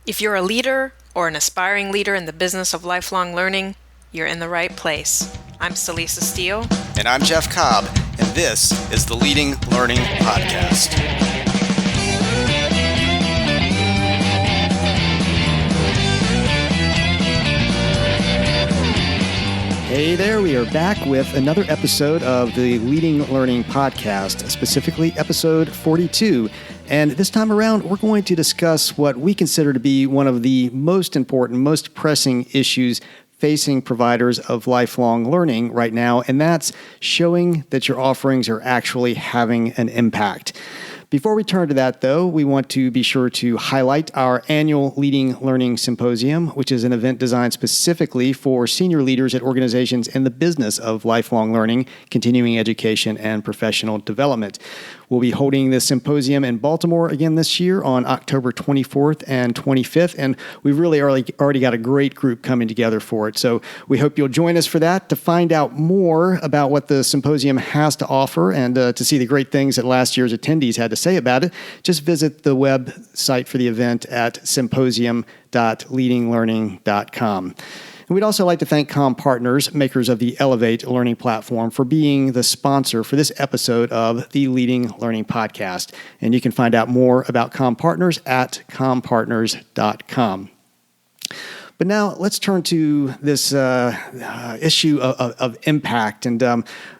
If you're a leader or an aspiring leader in the business of lifelong learning, you're in the right place. I'm Celisa Steele. And I'm Jeff Cobb, and this is the Leading Learning Podcast. Hey there, we are back with another episode of the Leading Learning Podcast, specifically episode 42. And this time around, we're going to discuss what we consider to be one of the most important, most pressing issues facing providers of lifelong learning right now, and that's showing that your offerings are actually having an impact. Before we turn to that, though, we want to be sure to highlight our annual Leading Learning Symposium, which is an event designed specifically for senior leaders at organizations in the business of lifelong learning, continuing education, and professional development. We'll be holding this symposium in Baltimore again this year on October 24th and 25th, and we've really already got a great group coming together for it. So we hope you'll join us for that. To find out more about what the symposium has to offer and to see the great things that last year's attendees had to say about it, just visit the website for the event at symposium.leadinglearning.com. And we'd also like to thank CommPartners, makers of the Elevate Learning Platform, for being the sponsor for this episode of the Leading Learning Podcast. And you can find out more about CommPartners at CommPartners.com. But now let's turn to this issue of impact. And,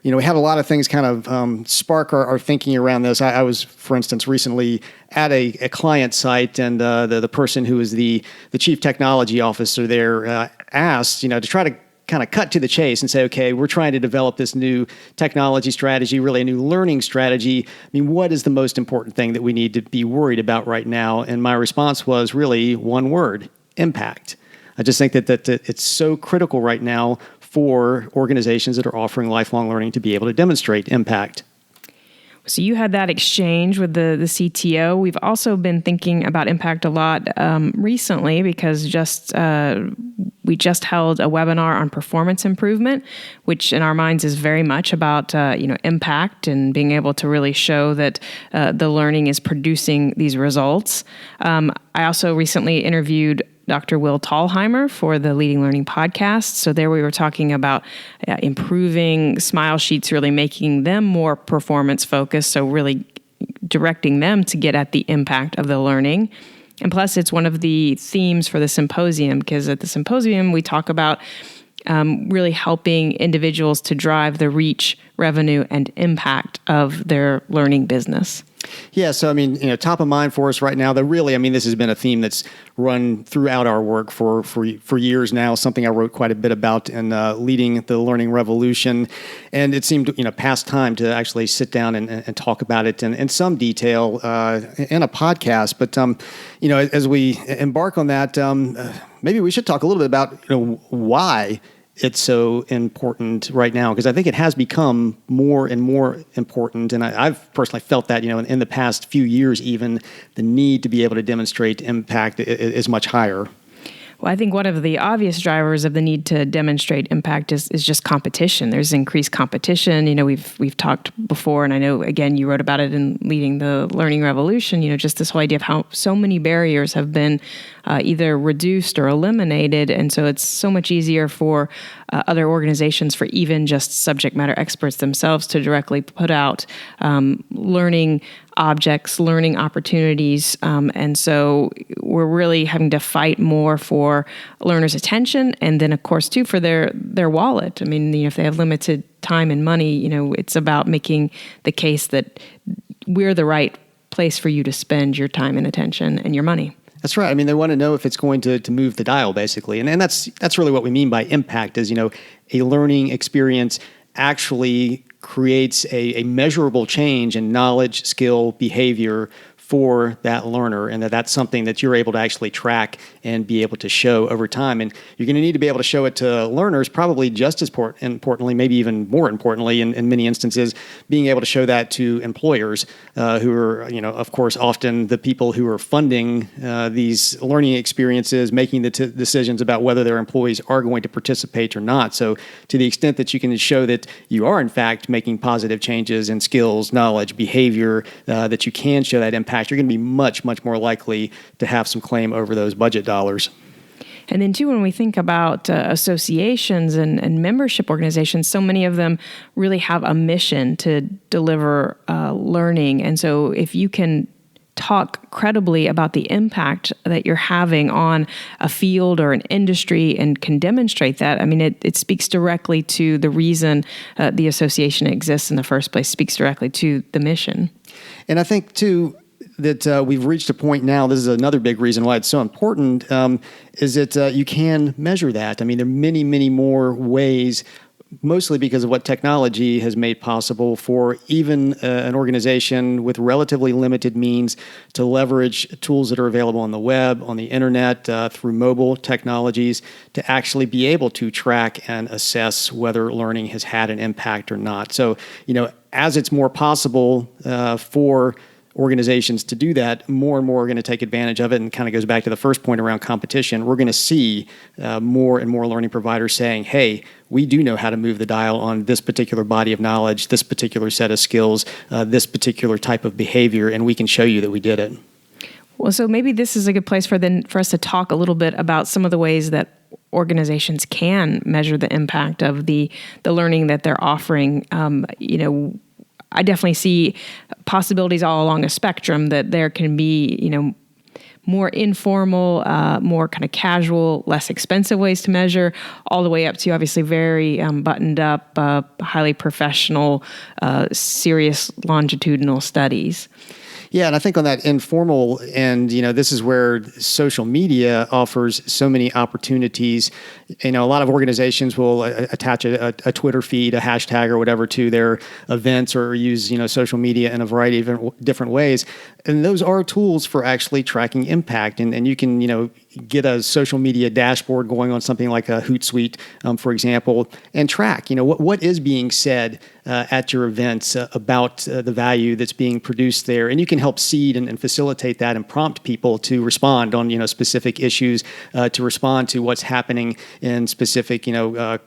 we had a lot of things kind of spark our thinking around this. I was, for instance, recently at a client site, and the person who was the chief technology officer there asked, to try to kind of cut to the chase and say, okay, we're trying to develop this new technology strategy, really a new learning strategy. I mean, what is the most important thing that we need to be worried about right now? And my response was really one word: impact. I just think that it's so critical right now for organizations that are offering lifelong learning to be able to demonstrate impact. So you had that exchange with the CTO. We've also been thinking about impact a lot recently because we just held a webinar on performance improvement, which in our minds is very much about impact and being able to really show that the learning is producing these results. I also recently interviewed Dr. Will Thalheimer for the Leading Learning Podcast. So there we were talking about improving Smile Sheets, really making them more performance focused. So really directing them to get at the impact of the learning. And plus, it's one of the themes for the symposium, because at the symposium, we talk about really helping individuals to drive the reach, revenue, and impact of their learning business. Yeah, so top of mind for us right now, this has been a theme that's run throughout our work for years now, something I wrote quite a bit about in Leading the Learning Revolution. And it seemed, past time to actually sit down and talk about it in some detail in a podcast. But, as we embark on that, maybe we should talk a little bit about, why it's so important right now, because I think it has become more and more important. And I've personally felt that, in the past few years, even the need to be able to demonstrate impact is much higher. Well, I think one of the obvious drivers of the need to demonstrate impact is just competition. There's increased competition. We've talked before, and I know, again, you wrote about it in Leading the Learning Revolution, just this whole idea of how so many barriers have been either reduced or eliminated. And so it's so much easier for other organizations, for even just subject matter experts themselves, to directly put out learning objects, learning opportunities. And so we're really having to fight more for learners' attention, and then, of course, too, for their wallet. If they have limited time and money, it's about making the case that we're the right place for you to spend your time and attention and your money. That's right. They want to know if it's going to move the dial, basically. And that's really what we mean by impact, is, a learning experience actually creates a measurable change in knowledge, skill, behavior for that learner, and that's something that you're able to actually track and be able to show over time. And you're going to need to be able to show it to learners, probably just as importantly, maybe even more importantly in many instances, being able to show that to employers who are, of course, often the people who are funding these learning experiences, making the decisions about whether their employees are going to participate or not. So to the extent that you can show that you are, in fact, making positive changes in skills, knowledge, behavior, that you can show that impact impact, you're going to be much, much more likely to have some claim over those budget dollars. And then, too, when we think about associations and membership organizations, so many of them really have a mission to deliver learning. And so if you can talk credibly about the impact that you're having on a field or an industry and can demonstrate that, I mean, it speaks directly to the reason the association exists in the first place, speaks directly to the mission. And I think, too, that we've reached a point now, this is another big reason why it's so important, is that you can measure that. I mean, there are many, many more ways, mostly because of what technology has made possible for even an organization with relatively limited means to leverage tools that are available on the web, on the internet, through mobile technologies, to actually be able to track and assess whether learning has had an impact or not. So, as it's more possible for organizations to do that, more and more are going to take advantage of it, and kind of goes back to the first point around competition. We're going to see more and more learning providers saying, hey, we do know how to move the dial on this particular body of knowledge, this particular set of skills, this particular type of behavior, and we can show you that we did it. Well, so maybe this is a good place for us to talk a little bit about some of the ways that organizations can measure the impact of the learning that they're offering. I definitely see possibilities all along a spectrum that there can be, more informal, more kind of casual, less expensive ways to measure, all the way up to obviously very buttoned up, highly professional, serious longitudinal studies. Yeah, and I think on that informal end, this is where social media offers so many opportunities. A lot of organizations will attach a Twitter feed, a hashtag or whatever to their events, or use, social media in a variety of different ways. And those are tools for actually tracking impact. And you can, get a social media dashboard going on something like a Hootsuite, for example, and track, what is being said at your events about the value that's being produced there. And you can help seed and facilitate that and prompt people to respond on, specific issues, to respond to what's happening in specific,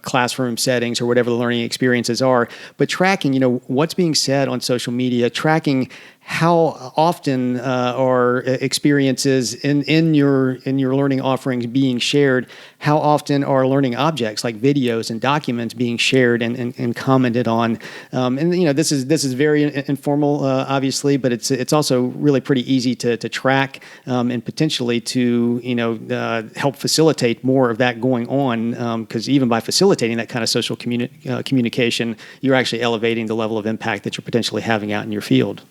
classroom settings or whatever the learning experiences are. But tracking, what's being said on social media, tracking how often are experiences in your learning offerings being shared? How often are learning objects like videos and documents being shared and commented on? This is very informal, obviously, but it's also really pretty easy to track and potentially to help facilitate more of that going on. Because even by facilitating that kind of social communication, you're actually elevating the level of impact that you're potentially having out in your field.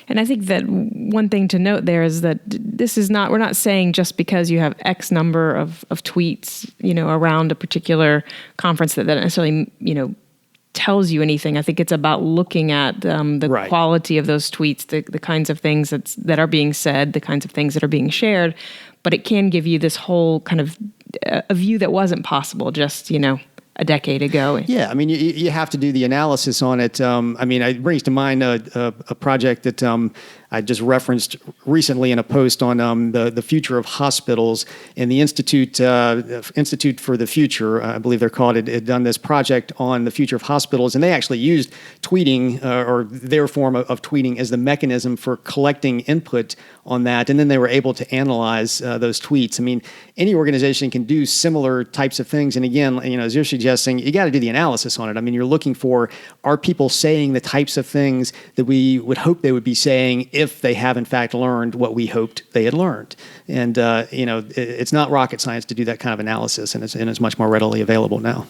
And I think that one thing to note there is that we're not saying just because you have X number of tweets, around a particular conference that necessarily, tells you anything. I think it's about looking at the right. quality of those tweets, the kinds of things that are being said, the kinds of things that are being shared. But it can give you this whole kind of a view that wasn't possible just, a decade ago. Yeah, I mean, you have to do the analysis on it. It brings to mind a project that I just referenced recently in a post on the future of hospitals, and the Institute for the Future, I believe they're called, had done this project on the future of hospitals, and they actually used tweeting or their form of tweeting as the mechanism for collecting input on that, and then they were able to analyze those tweets. I mean, any organization can do similar types of things, and again, as you're suggesting, you got to do the analysis on it. I mean, you're looking for, are people saying the types of things that we would hope they would be saying if they have in fact learned what we hoped they had learned? And it's not rocket science to do that kind of analysis, and it's much more readily available now.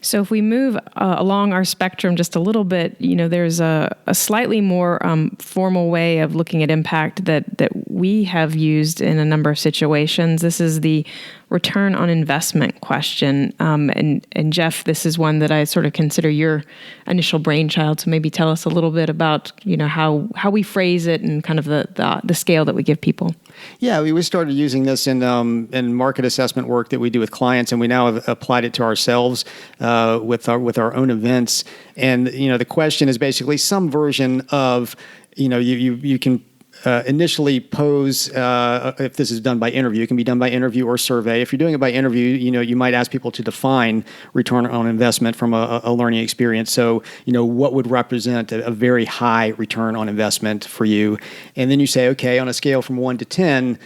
So if we move along our spectrum just a little bit, there's a slightly more formal way of looking at impact that we have used in a number of situations. This is the return on investment question. And Jeff, this is one that I sort of consider your initial brainchild. So maybe tell us a little bit about, how we phrase it and kind of the scale that we give people. Yeah, we started using this in market assessment work that we do with clients, and we now have applied it to ourselves with our own events. And the question is basically some version of you can initially pose, if this is done by interview, it can be done by interview or survey. If you're doing it by interview, you might ask people to define return on investment from a learning experience. So, what would represent a very high return on investment for you? And then you say, okay, on a scale from 1 to 10,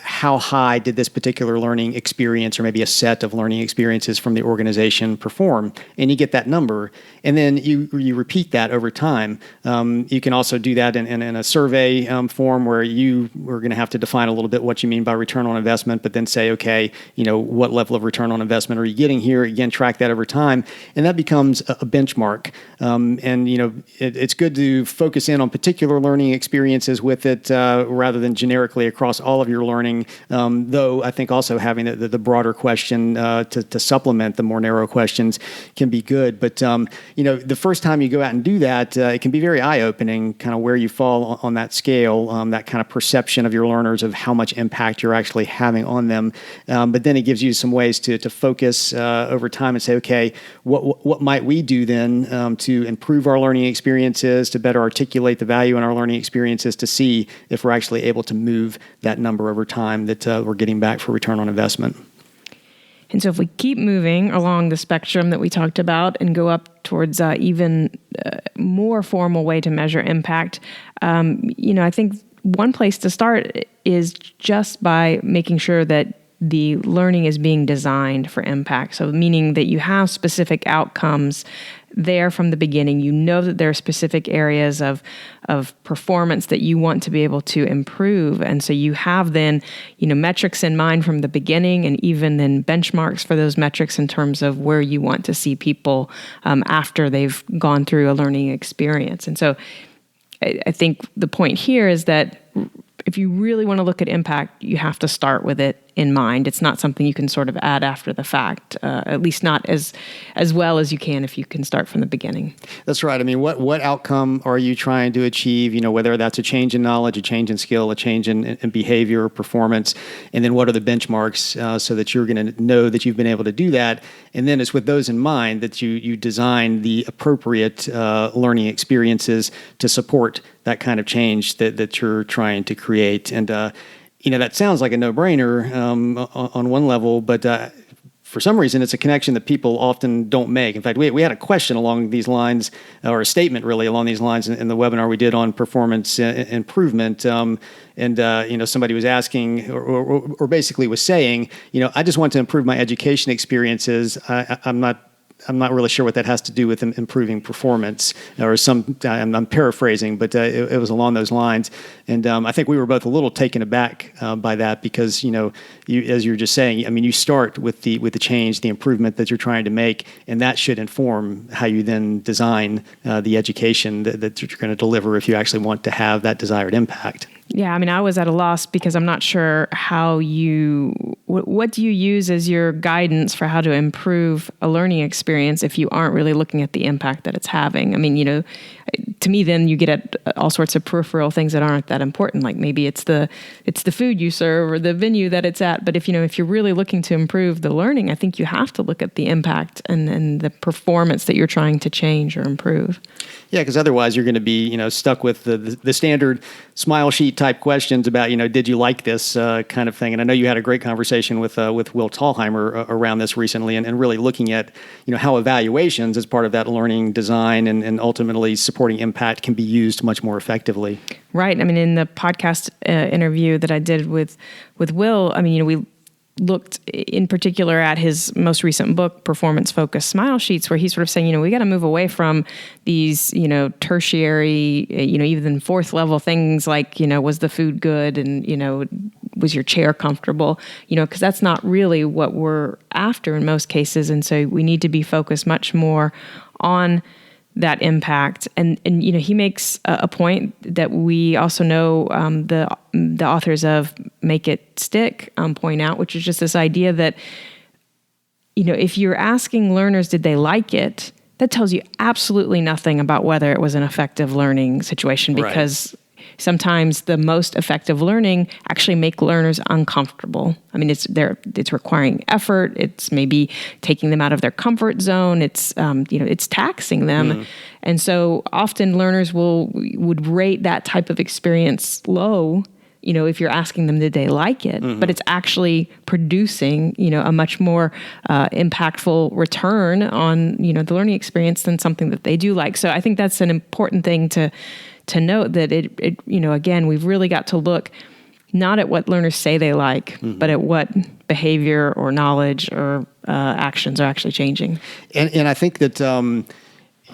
how high did this particular learning experience or maybe a set of learning experiences from the organization perform? And you get that number. And then you repeat that over time. You can also do that in a survey form where you are going to have to define a little bit what you mean by return on investment, but then say, okay, what level of return on investment are you getting here? Again, track that over time. And that becomes a benchmark. It's good to focus in on particular learning experiences with it rather than generically across all of your learning, though I think also having the broader question to supplement the more narrow questions can be good. But, the first time you go out and do that, it can be very eye-opening, kind of where you fall on that scale, that kind of perception of your learners of how much impact you're actually having on them. But then it gives you some ways to focus over time and say, okay, what might we do then to improve our learning experiences, to better articulate the value in our learning experiences, to see if we're actually able to move that number over time that we're getting back for return on investment. And so if we keep moving along the spectrum that we talked about and go up towards even more formal way to measure impact, I think one place to start is just by making sure that the learning is being designed for impact. So meaning that you have specific outcomes there from the beginning. You know that there are specific areas of performance that you want to be able to improve. And so you have then, metrics in mind from the beginning, and even then benchmarks for those metrics in terms of where you want to see people after they've gone through a learning experience. And so I think the point here is that if you really want to look at impact, you have to start with it in mind. It's not something you can sort of add after the fact, at least not as well as you can if you can start from the beginning. That's right. I mean, what outcome are you trying to achieve? Whether that's a change in knowledge, a change in skill, a change in behavior or performance, and then what are the benchmarks so that you're going to know that you've been able to do that. And then it's with those in mind that you design the appropriate learning experiences to support that kind of change that you're trying to create. And that sounds like a no-brainer on one level, but for some reason, it's a connection that people often don't make. In fact, we had a question along these lines, or a statement really along these lines in the webinar we did on performance improvement. Somebody was asking, or basically was saying, I just want to improve my education experiences. I'm not really sure what that has to do with improving performance, or I'm paraphrasing, but it was along those lines. And I think we were both a little taken aback by that because, as you were just saying, you start with the change, the improvement that you're trying to make, and that should inform how you then design the education that you're going to deliver if you actually want to have that desired impact. Yeah, I was at a loss because I'm not sure what do you use as your guidance for how to improve a learning experience if you aren't really looking at the impact that it's having? To me, then you get at all sorts of peripheral things that aren't that important. Like maybe it's the food you serve or the venue that it's at. But if you're really looking to improve the learning, I think you have to look at the impact and the performance that you're trying to change or improve. Yeah, because otherwise you're going to be stuck with the standard smile sheet type questions about did you like this kind of thing. And I know you had a great conversation with Will Thalheimer around this recently, and really looking at how evaluations as part of that learning design and ultimately supporting impact can be used much more effectively. Right. In the podcast interview that I did with Will, we looked in particular at his most recent book, Performance Focused Smile Sheets, where he's sort of saying, we got to move away from these, tertiary, even fourth level things like, was the food good and, was your chair comfortable, because that's not really what we're after in most cases. And so we need to be focused much more on that impact. And he makes a point that we also know the authors of Make It Stick point out, which is just this idea that, if you're asking learners, did they like it? That tells you absolutely nothing about whether it was an effective learning situation, because sometimes the most effective learning actually make learners uncomfortable. I mean, it's requiring effort. It's maybe taking them out of their comfort zone. It's it's taxing them, and so often learners would rate that type of experience low. If you're asking them, did they like it? But it's actually producing, a much more impactful return on, the learning experience than something that they do like. So I think that's an important thing to note, that it again, we've really got to look not at what learners say they like, but at what behavior or knowledge or actions are actually changing. And I think that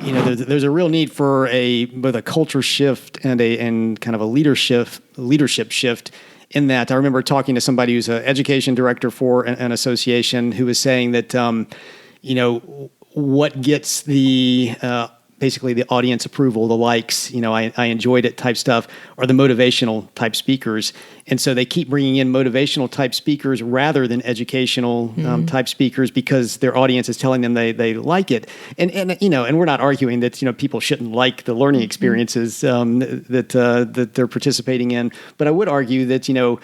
there's a real need for both a culture shift and kind of a leadership shift. In that, I remember talking to somebody who's an education director for an association who was saying that what gets the basically the audience approval, the likes, I enjoyed it type stuff, are the motivational type speakers. And so they keep bringing in motivational type speakers rather than educational type speakers, because their audience is telling them they like it. And we're not arguing that, people shouldn't like the learning experiences that they're participating in. But I would argue that,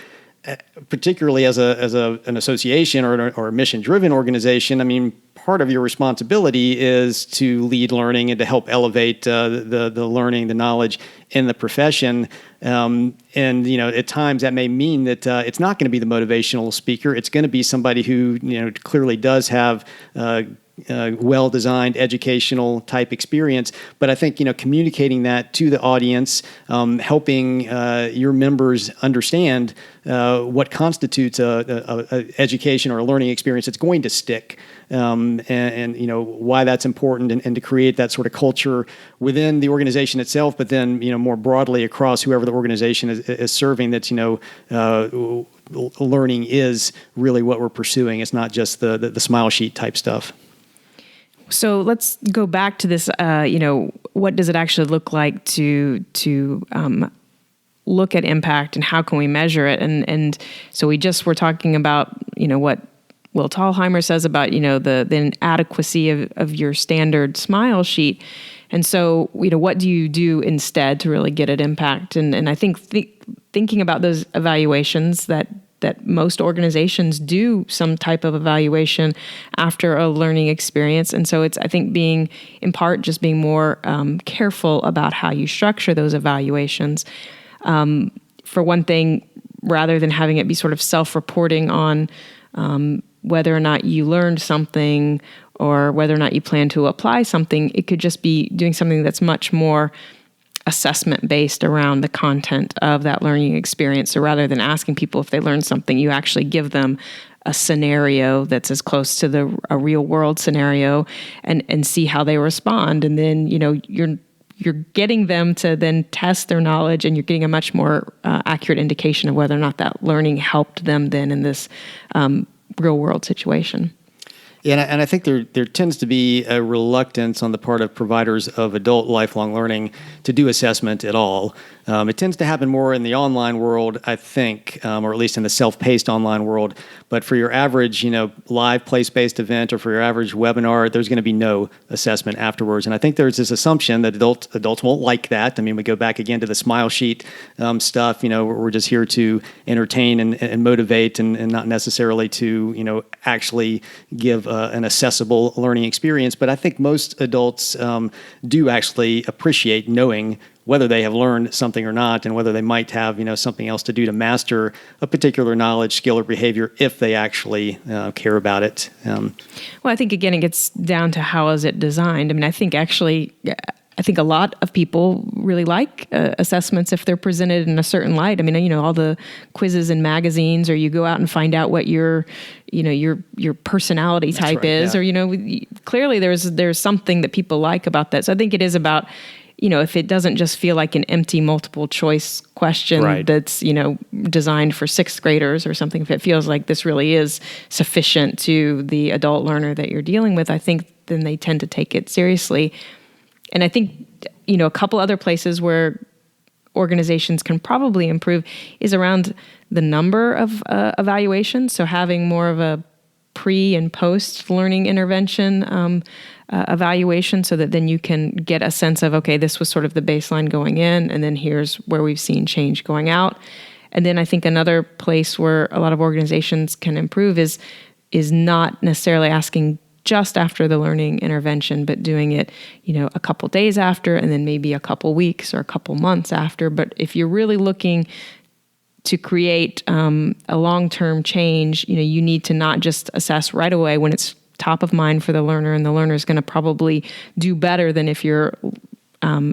particularly as an association or a mission-driven organization, I mean, part of your responsibility is to lead learning and to help elevate the learning, the knowledge in the profession. And at times that may mean that it's not going to be the motivational speaker. It's going to be somebody who clearly does have well-designed educational type experience. But I think, communicating that to the audience, helping your members understand what constitutes a education or a learning experience that's going to stick, and why that's important, and to create that sort of culture within the organization itself, but then, more broadly across whoever the organization is serving, that, learning is really what we're pursuing. It's not just the smile sheet type stuff. So let's go back to this, what does it actually look like to look at impact, and how can we measure it? And so we just were talking about, what Will Thalheimer says about, the inadequacy of your standard smile sheet. And so, what do you do instead to really get at impact? And I think thinking about those evaluations that most organizations do some type of evaluation after a learning experience. And so it's, I think, being more careful about how you structure those evaluations. For one thing, rather than having it be sort of self-reporting on whether or not you learned something or whether or not you plan to apply something, it could just be doing something that's much more assessment based around the content of that learning experience. So rather than asking people if they learned something, you actually give them a scenario that's as close to a real world scenario, and see how they respond. And then, you're getting them to then test their knowledge, and you're getting a much more accurate indication of whether or not that learning helped them then in this real world situation. Yeah, and I think there tends to be a reluctance on the part of providers of adult lifelong learning to do assessment at all. It tends to happen more in the online world, I think, or at least in the self-paced online world. But for your average, live place-based event, or for your average webinar, there's going to be no assessment afterwards. And I think there's this assumption that adults won't like that. I mean, we go back again to the smile sheet stuff. We're just here to entertain and motivate, and not necessarily to actually give an accessible learning experience. But I think most adults do actually appreciate knowing whether they have learned something or not, and whether they might have something else to do to master a particular knowledge, skill, or behavior if they actually care about it. Well, I think, again, it gets down to how is it designed. I mean, I think a lot of people really like assessments if they're presented in a certain light. I mean, all the quizzes in magazines, or you go out and find out what your personality type right, is, yeah. Or, clearly there's something that people like about that. So I think it is about, if it doesn't just feel like an empty multiple choice question right. that's, designed for sixth graders or something, if it feels like this really is sufficient to the adult learner that you're dealing with, I think then they tend to take it seriously. And I think, a couple other places where organizations can probably improve is around the number of evaluations. So having more of a pre and post learning intervention evaluation, so that then you can get a sense of, okay, this was sort of the baseline going in, and then here's where we've seen change going out. And then I think another place where a lot of organizations can improve is not necessarily asking just after the learning intervention, but doing it, a couple days after, and then maybe a couple weeks or a couple months after. But if you're really looking to create a long-term change, you need to not just assess right away when it's top of mind for the learner, and the learner is going to probably do better than if you're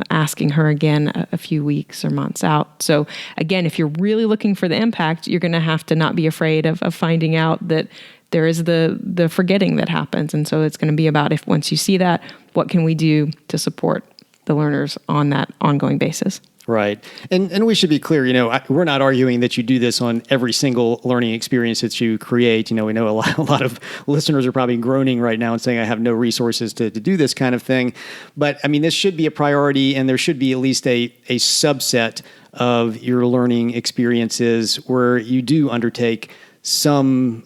asking her again a few weeks or months out. So again, if you're really looking for the impact, you're going to have to not be afraid of finding out that there is the forgetting that happens. And so it's going to be about, if once you see that, what can we do to support the learners on that ongoing basis? Right. And we should be clear, we're not arguing that you do this on every single learning experience that you create. We know a lot of listeners are probably groaning right now and saying, I have no resources to do this kind of thing. But I mean, this should be a priority, and there should be at least a subset of your learning experiences where you do undertake some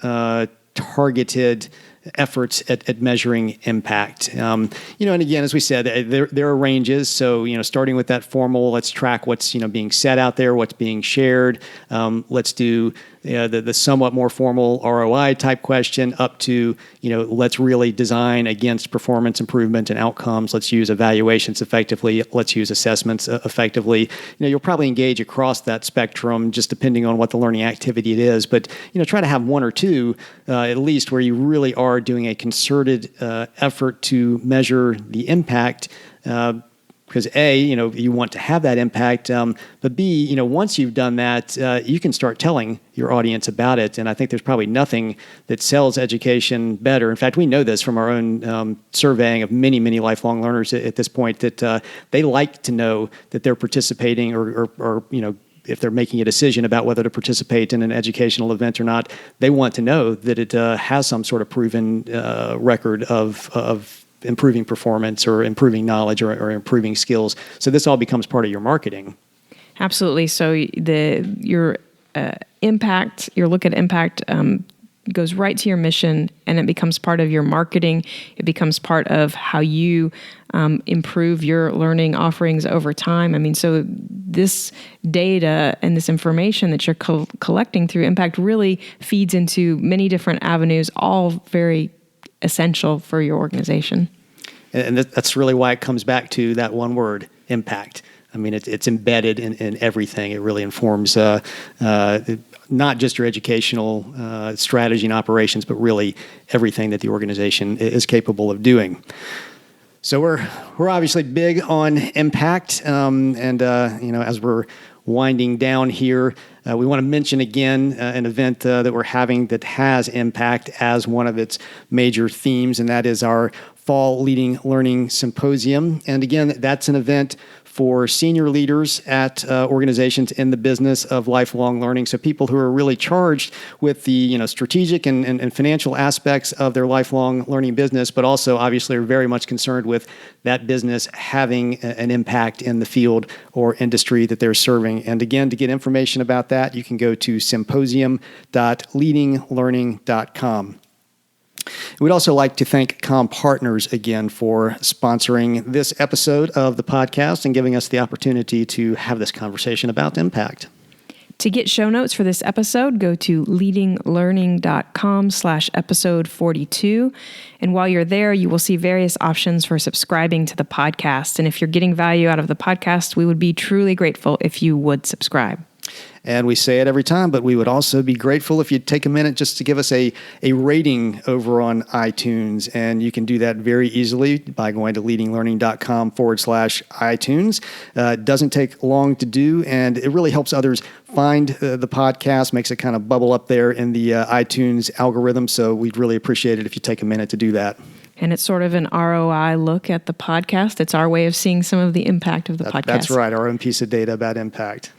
targeted efforts at measuring impact. And again, as we said, there are ranges. So, starting with that formal, let's track what's, being said out there, what's being shared. Let's do the somewhat more formal ROI type question up to, let's really design against performance improvement and outcomes. Let's use evaluations effectively. Let's use assessments effectively. You'll probably engage across that spectrum just depending on what the learning activity it is. But, try to have one or two at least where you really are doing a concerted effort to measure the impact. Because A, you want to have that impact, but B, once you've done that, you can start telling your audience about it. And I think there's probably nothing that sells education better. In fact, we know this from our own surveying of many, many lifelong learners at this point, that they like to know that they're participating or if they're making a decision about whether to participate in an educational event or not, they want to know that it has some sort of proven record of improving performance or improving knowledge or improving skills. So this all becomes part of your marketing. Absolutely. So your impact, your look at impact goes right to your mission, and it becomes part of your marketing. It becomes part of how you improve your learning offerings over time. I mean, so this data and this information that you're collecting through impact really feeds into many different avenues, all very essential for your organization. And that's really why it comes back to that one word, impact. I mean, it's embedded in everything. It really informs not just your educational strategy and operations, but really everything that the organization is capable of doing. So we're obviously big on impact, and as we're winding down here, we want to mention again an event that we're having that has impact as one of its major themes, and that is our Fall Leading Learning Symposium. And again, that's an event for senior leaders at organizations in the business of lifelong learning. So people who are really charged with the strategic and financial aspects of their lifelong learning business, but also obviously are very much concerned with that business having an impact in the field or industry that they're serving. And again, to get information about that, you can go to symposium.leadinglearning.com. We'd also like to thank CommPartners again for sponsoring this episode of the podcast and giving us the opportunity to have this conversation about impact. To get show notes for this episode, go to leadinglearning.com/episode 42. And while you're there, you will see various options for subscribing to the podcast. And if you're getting value out of the podcast, we would be truly grateful if you would subscribe. And we say it every time, but we would also be grateful if you'd take a minute just to give us a rating over on iTunes. And you can do that very easily by going to leadinglearning.com/iTunes. It doesn't take long to do, and it really helps others find the podcast, makes it kind of bubble up there in the iTunes algorithm. So we'd really appreciate it if you take a minute to do that. And it's sort of an ROI look at the podcast. It's our way of seeing some of the impact of the podcast. That's right, our own piece of data about impact.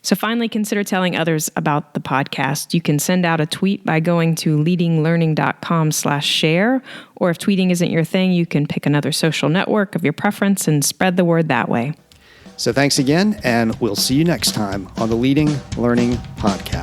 So finally, consider telling others about the podcast. You can send out a tweet by going to leadinglearning.com/share, or if tweeting isn't your thing, you can pick another social network of your preference and spread the word that way. So thanks again, and we'll see you next time on the Leading Learning Podcast.